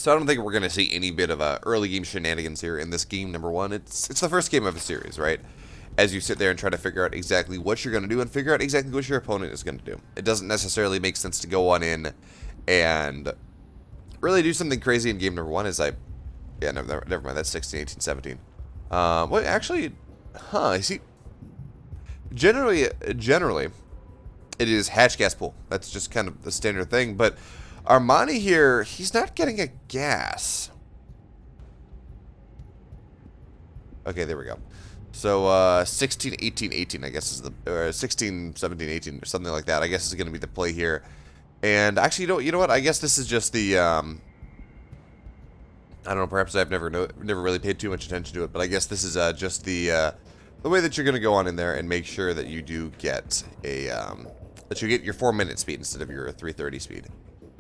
So I don't think we're going to see any bit of early game shenanigans here in this game. Number one, it's the first game of a series, right? As you sit there and try to figure out exactly what you're going to do and figure out exactly what your opponent is going to do. It doesn't necessarily make sense to go on in and really do something crazy in game number one. Yeah, never mind. That's 16, 18, 17. Well, actually, I see. Generally, it is hatch gas pool. That's just kind of the standard thing. But Armani here, he's not getting a gas. Okay, there we go. So 16, 18, 18, I guess is the 16, 17, 18, or something like that. I guess is going to be the play here. And actually, you know what? I guess this is just the I don't know. Perhaps I've never really paid too much attention to it, but I guess this is just the way that you're going to go on in there and make sure that you do get a that you get your 4-minute speed instead of your 3:30 speed,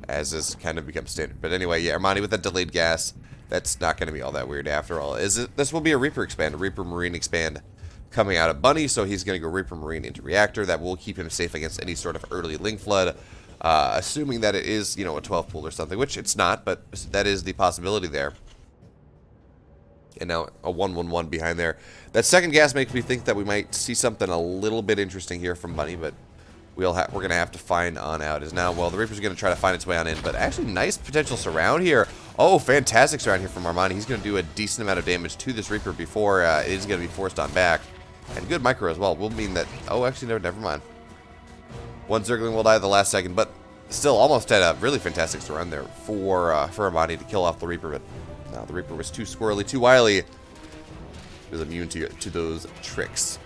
as has kind of become standard. But anyway, yeah, Armani with that delayed gas. That's not going to be all that weird after all. This will be a Reaper expand, a Reaper Marine expand coming out of Bunny, so he's going to go Reaper Marine into Reactor. That will keep him safe against any sort of early Link Flood, assuming that it is, you know, a 12 pool or something, which it's not, but that is the possibility there. And now a 1-1-1 behind there. That second gas makes me think that we might see something a little bit interesting here from Bunny, but we're going to have to find on out. Is now, well, the Reaper's going to try to find its way on in, but actually nice potential surround here. Oh, fantastic surround here from Armani. He's going to do a decent amount of damage to this Reaper before it is going to be forced on back. And good micro as well. Will mean that, oh, actually, no, never mind. One Zergling will die at the last second, but still almost had a really fantastic surround there for Armani to kill off the Reaper, but no, the Reaper was too squirrely, too wily. He was immune to those tricks.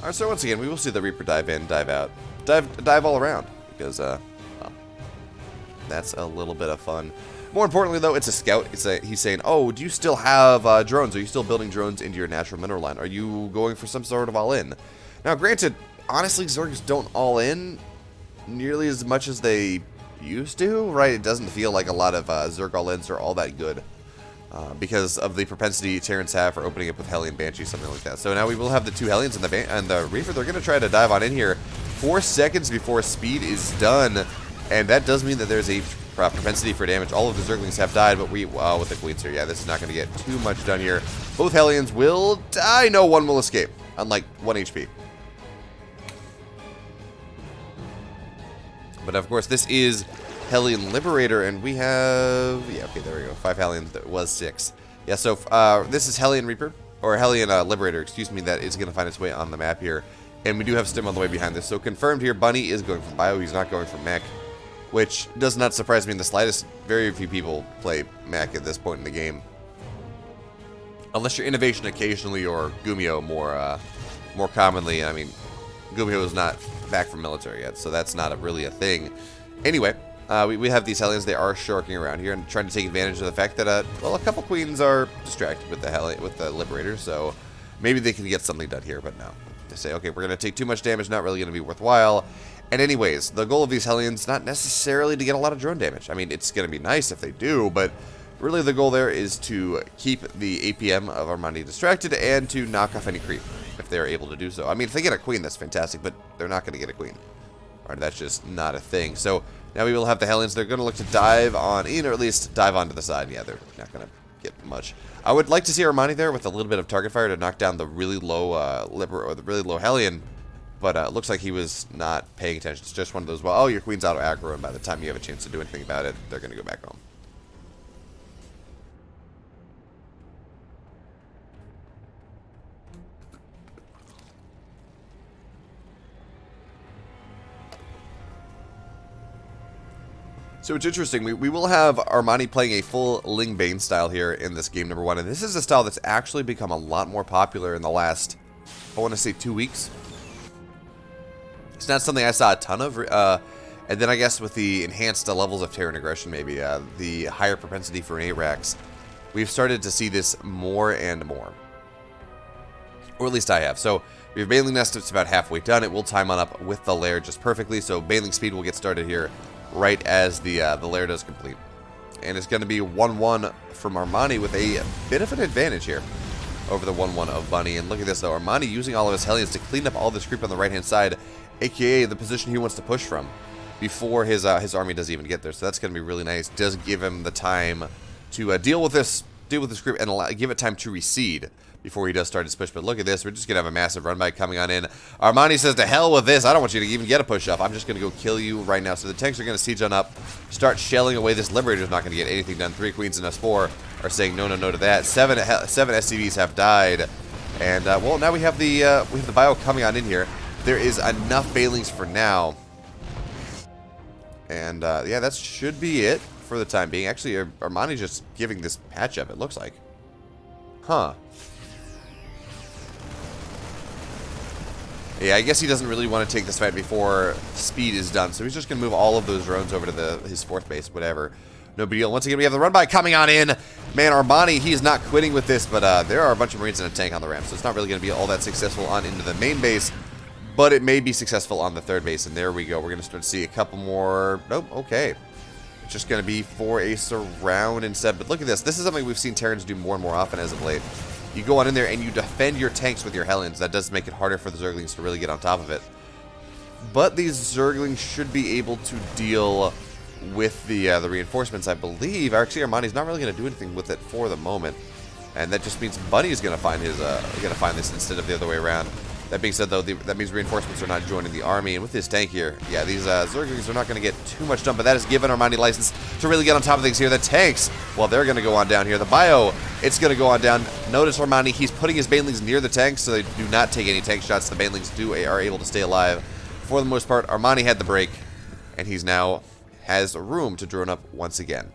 Alright, so once again, we will see the Reaper dive in, dive out, dive all around, because, well, that's a little bit of fun. More importantly, though, it's a scout. He's saying, oh, do you still have drones? Are you still building drones into your natural mineral line? Are you going for some sort of all-in? Now, granted, honestly, Zergs don't all-in nearly as much as they used to, right? It doesn't feel like a lot of Zerg all-ins are all that good. Because of the propensity Terrans have for opening up with Hellion Banshee, something like that. So now we will have the two Hellions and the Reaper. They're going to try to dive on in here 4 seconds before speed is done. And that does mean that there's a propensity for damage. All of the Zerglings have died, but with the Queens here, yeah, this is not going to get too much done here. Both Hellions will die. No, one will escape, unlike 1 HP. But of course, this is Hellion Liberator, and we have, yeah, okay, there we go, 5 Hellions. That was 6. Yeah, so this is Hellion Reaper, or Hellion Liberator, excuse me, that is going to find its way on the map here. And we do have Stim on the way behind this. So confirmed here, Bunny is going for Bio, he's not going for Mech, which does not surprise me in the slightest. Very few people play Mech at this point in the game. Unless you're Innovation occasionally, or Gumio more commonly. I mean, Gumio is not back from military yet, so that's not really a thing. Anyway, we have these Hellions. They are sharking around here and trying to take advantage of the fact that, well, a couple Queens are distracted with the Liberator, so maybe they can get something done here, but no. They say, okay, we're going to take too much damage, not really going to be worthwhile. And anyways, the goal of these Hellions, not necessarily to get a lot of drone damage. I mean, it's going to be nice if they do, but really the goal there is to keep the APM of Armani distracted and to knock off any creep if they're able to do so. I mean, if they get a Queen, that's fantastic, but they're not going to get a Queen. Or that's just not a thing. So now we will have the Hellions. They're going to look to dive on in, or at least dive onto the side. Yeah, they're not going to get much. I would like to see Armani there with a little bit of target fire to knock down the really low or the really low Hellion, but it looks like he was not paying attention. It's just one of those, well, oh, your Queen's auto aggro, and by the time you have a chance to do anything about it, they're going to go back home. So it's interesting, we will have Armani playing a full Ling Bane style here in this game number 1, and this is a style that's actually become a lot more popular in the last, I want to say 2 weeks. It's not something I saw a ton of, and then I guess with the enhanced levels of Terran aggression, maybe, the higher propensity for innate racks, we've started to see this more and more. Or at least I have. So we have Baneling Nest. It's about halfway done. It will time on up with the lair just perfectly. So Baneling speed will get started here right as the lair does complete. And it's going to be 1-1 from Armani with a bit of an advantage here over the 1-1 of Bunny. And look at this, though. Armani using all of his Hellions to clean up all this creep on the right-hand side, a.k.a. the position he wants to push from before his army does even get there. So that's going to be really nice. Does give him the time to deal with this creep and give it time to recede before he does start his push. But look at this. We're just going to have a massive run by coming on in. Armani says, to hell with this. I don't want you to even get a push up. I'm just going to go kill you right now. So the tanks are going to siege on up, start shelling away. This Liberator's not going to get anything done. 3 queens and us 4 are saying no, no, no to that. 7 SCVs have died. And, well, now we have the bio coming on in here. There is enough Banelings for now. And, yeah, that should be it for the time being. Actually, Armani's just giving this patch up, it looks like. Huh. Yeah, I guess he doesn't really want to take this fight before speed is done, so he's just going to move all of those drones over to his 4th base, whatever. No big deal. Once again, we have the run-by coming on in. Man, Armani, he is not quitting with this, but there are a bunch of Marines and a tank on the ramp, so it's not really going to be all that successful on into the main base, but it may be successful on the 3rd base, and there we go. We're going to start to see a couple more... Nope, okay. It's just going to be for a surround instead, but look at this. This is something we've seen Terrans do more and more often as of late. You go on in there and you defend your tanks with your Hellions. That does make it harder for the Zerglings to really get on top of it. But these Zerglings should be able to deal with the reinforcements, I believe. Actually, Armani's not really going to do anything with it for the moment, and that just means Bunny's going to find this instead of the other way around. That being said, though, that means reinforcements are not joining the army, and with this tank here, yeah, these Zerglings are not going to get too much done, but that has given Armani license to really get on top of things here. The tanks, well, they're going to go on down here. The bio, it's going to go on down. Notice Armani, he's putting his Banelings near the tanks, so they do not take any tank shots. The Banelings are able to stay alive for the most part. Armani had the break, and he's now has room to drone up once again.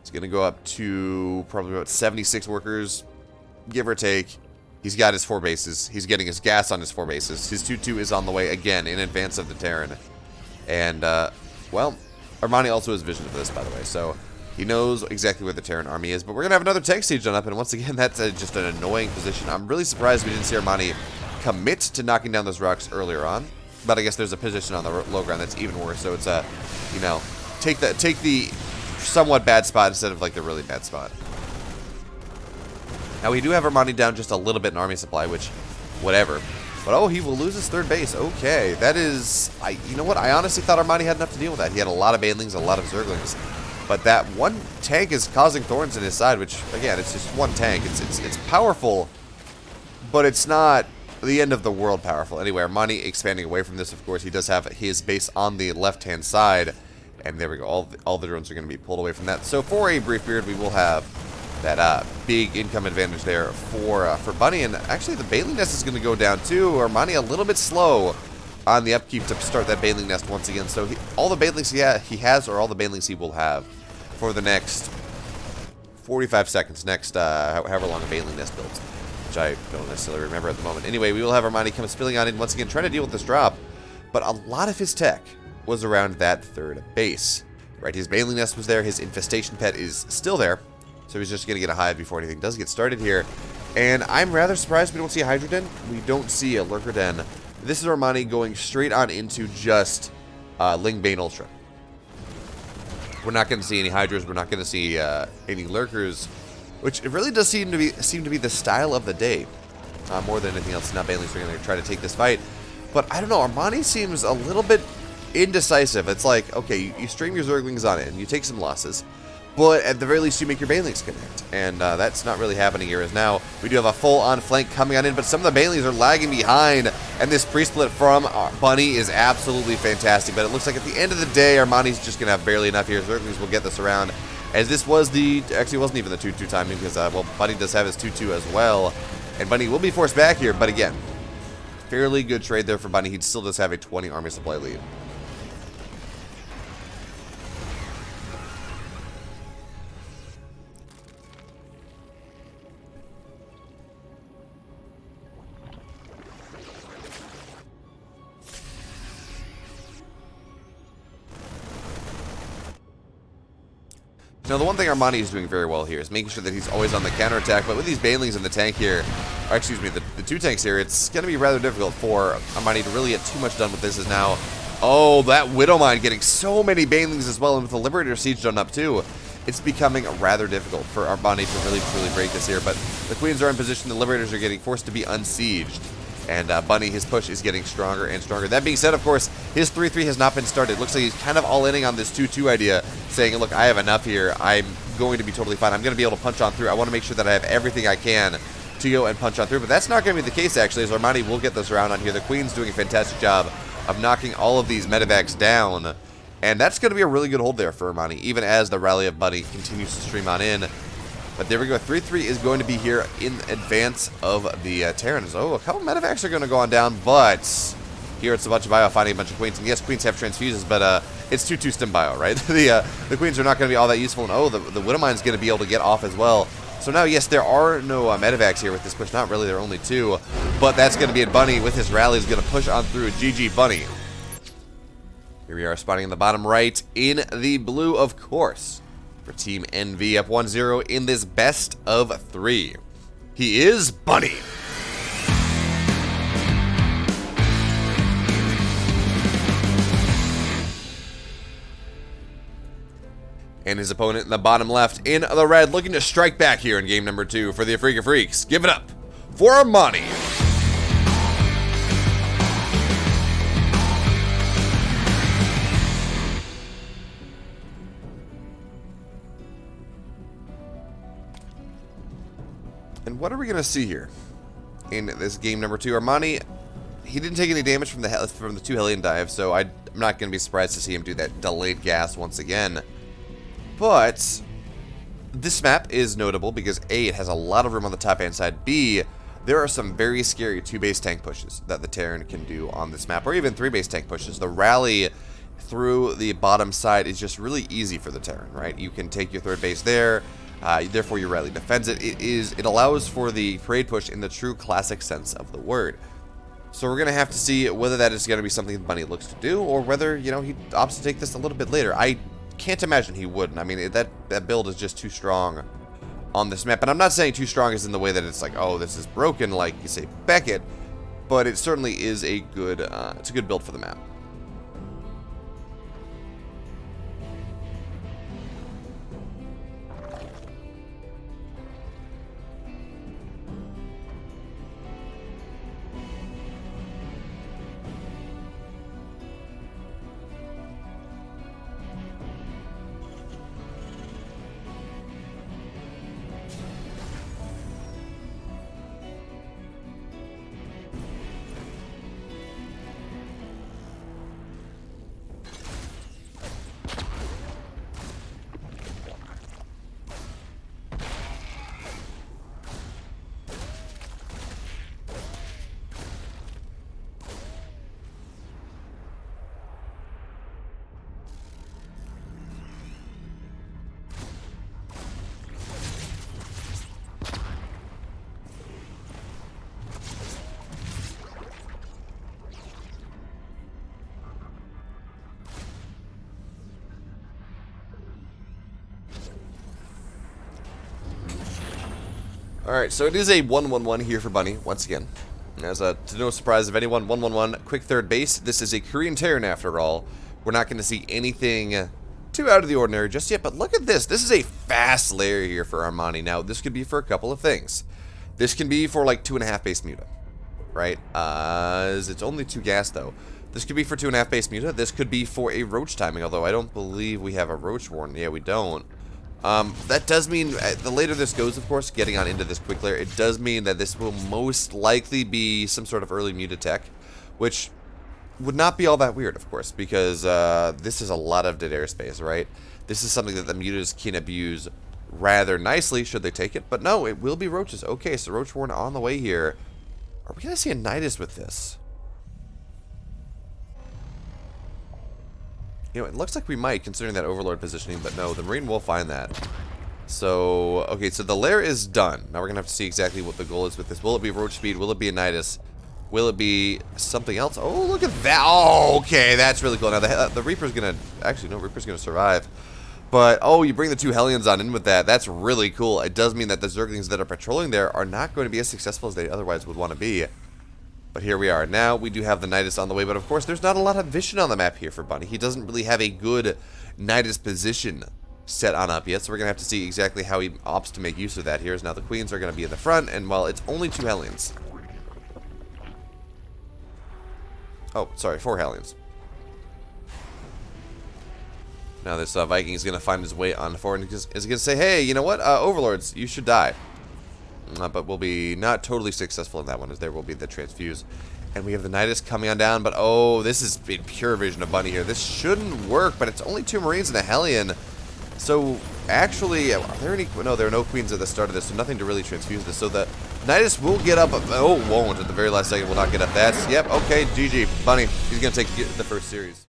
He's going to go up to probably about 76 workers, give or take. He's got his 4 bases. He's getting his gas on his 4 bases. His 2-2 is on the way again in advance of the Terran. And, well, Armani also has vision of this, by the way. So he knows exactly where the Terran army is. But we're going to have another tank siege done up. And once again, that's just an annoying position. I'm really surprised we didn't see Armani commit to knocking down those rocks earlier on. But I guess there's a position on the low ground that's even worse. So it's a, you know, take the somewhat bad spot instead of, like, the really bad spot. Now, we do have Armani down just a little bit in army supply, which, whatever. But, oh, he will lose his 3rd base. Okay, that is... you know what? I honestly thought Armani had enough to deal with that. He had a lot of Banelings, a lot of Zerglings. But that one tank is causing thorns in his side, which, again, it's just one tank. It's powerful, but it's not the end of the world powerful. Anyway, Armani expanding away from this, of course. He does have his base on the left-hand side. And there we go. All the drones are going to be pulled away from that. So, for a brief period, we will have... that big income advantage there for Bunny. And actually the Baneling Nest is going to go down too. Armani a little bit slow on the upkeep to start that Baneling Nest once again. So all the Banelings he has, or all the Banelings he will have for the next 45 seconds, next however long a Baneling Nest builds, which I don't necessarily remember at the moment. Anyway, we will have Armani come spilling on in once again, trying to deal with this drop. But a lot of his tech was around that 3rd base. Right, his Baneling Nest was there. His Infestation Pet is still there. So he's just going to get a hive before anything does get started here. And I'm rather surprised we don't see a Hydra Den. We don't see a Lurker Den. This is Armani going straight on into just Ling Bane Ultra. We're not going to see any Hydras. We're not going to see any Lurkers, which it really does seem to be the style of the day. More than anything else, not Banelings are going to try to take this fight. But I don't know. Armani seems a little bit indecisive. It's like, okay, you stream your Zerglings on it, and you take some losses. But at the very least, you make your Banelings connect. And that's not really happening here. As now, we do have a full-on flank coming on in, but some of the Banelings are lagging behind. And this pre-split from Bunny is absolutely fantastic. But it looks like at the end of the day, Armani's just going to have barely enough here. Zerglings will get this around. As this was the... Actually, it wasn't even the 2-2 timing because, well, Bunny does have his 2-2 as well. And Bunny will be forced back here. But again, fairly good trade there for Bunny. He still does have a 20 army supply lead. Now, the one thing Armani is doing very well here is making sure that he's always on the counterattack, but with these Banelings in the tank here, or excuse me, the 2 tanks here, it's going to be rather difficult for Armani to really get too much done with this. Is now, oh, that Widowmine getting so many banelings as well, and with the Liberator Siege done up too, it's becoming rather difficult for Armani to really truly break this here. But the Queens are in position, the Liberators are getting forced to be unsieged, and Bunny, his push is getting stronger and stronger. That being said, of course, his 3-3 has not been started. Looks like he's kind of all-inning on this 2-2 idea, saying, look, I have enough here. I'm going to be totally fine. I'm going to be able to punch on through. I want to make sure that I have everything I can to go and punch on through. But that's not going to be the case, actually, as Armani will get this round on here. The Queen's doing a fantastic job of knocking all of these medevacs down. And that's going to be a really good hold there for Armani, even as the Rally of Bunny continues to stream on in. But there we go. 3-3 is going to be here in advance of the Terrans. Oh, a couple medevacs are going to go on down, but here it's a bunch of bio fighting a bunch of Queens. And yes, Queens have transfuses, but it's 2-2 stim bio, right? The Queens are not going to be all that useful. And oh, the Widowmine's going to be able to get off as well. So now, yes, there are no medevacs here with this push. Not really, there are only 2. But that's going to be it. Bunny with his rally is going to push on through. GG Bunny. Here we are spotting in the bottom right in the blue, of course, for Team NV up 1-0 in this best of 3. He is Bunny. And his opponent in the bottom left in the red, looking to strike back here in game number 2 for the Afrika Freaks. Give it up for Armani. And what are we going to see here in this game number 2? Armani, he didn't take any damage from the 2 Hellion dives, so I'm not going to be surprised to see him do that delayed gas once again. But this map is notable because A, it has a lot of room on the top-hand side. B, there are some very scary 2-base tank pushes that the Terran can do on this map, or even 3-base tank pushes. The rally through the bottom side is just really easy for the Terran, right? You can take your 3rd base there. Therefore, your rally defends it. It allows for the parade push in the true classic sense of the word. So we're going to have to see whether that is going to be something Bunny looks to do, or whether, you know, he opts to take this a little bit later. I can't imagine he wouldn't. I mean, that build is just too strong on this map. And I'm not saying too strong as in the way that it's like, oh, this is broken, like you say Beckett, but it certainly is a good, it's a good build for the map. Alright, so it is a 1-1-1 here for Bunny, once again. As to no surprise of anyone, 1-1-1, quick 3rd base. This is a Korean Terran after all. We're not going to see anything too out of the ordinary just yet, but look at this. This is a fast layer here for Armani. Now, this could be for a couple of things. This can be for like 2.5 base Muta, right? It's only 2 gas though. This could be for 2.5 base Muta. This could be for a Roach timing, although I don't believe we have a Roach Warden. Yeah, we don't. That does mean, the later this goes, of course, getting on into this quick layer, it does mean that this will most likely be some sort of early Muta tech, which would not be all that weird, of course, because this is a lot of dead airspace, right? This is something that the Mutas can abuse rather nicely, should they take it, but no, it will be Roaches. Okay, so Roach Warren on the way here. Are we going to see a Nidus with this? You know, it looks like we might, considering that Overlord positioning, but no, the Marine will find that. So, okay, so the lair is done. Now we're going to have to see exactly what the goal is with this. Will it be Roach Speed? Will it be a Nidus? Will it be something else? Oh, look at that. Oh, okay, that's really cool. Now, the Reaper's going to... Actually, no, Reaper's going to survive. But, oh, you bring the 2 Hellions on in with that. That's really cool. It does mean that the Zerglings that are patrolling there are not going to be as successful as they otherwise would want to be. But here we are. Now we do have the Nidus on the way, but of course there's not a lot of vision on the map here for Bunny. He doesn't really have a good Nidus position set on up yet, so we're going to have to see exactly how he opts to make use of that. Here's now the Queens are going to be in the front, and well, it's only 2 Hellions. Oh, sorry, 4 Hellions. Now this Viking is going to find his way on forward and is going to say, hey, you know what, Overlords, you should die. But we'll be not totally successful in that one, as there will be the transfuse. And we have the Nidus coming on down, but oh, this is in pure vision of Bunny here. This shouldn't work, but it's only 2 Marines and a Hellion. So, actually, are there any... No, there are no Queens at the start of this, so nothing to really transfuse this. So the Nidus will get up... Oh, won't. At the very last second, will not get up. That's... Yep, okay, GG. Bunny, he's going to take the first series.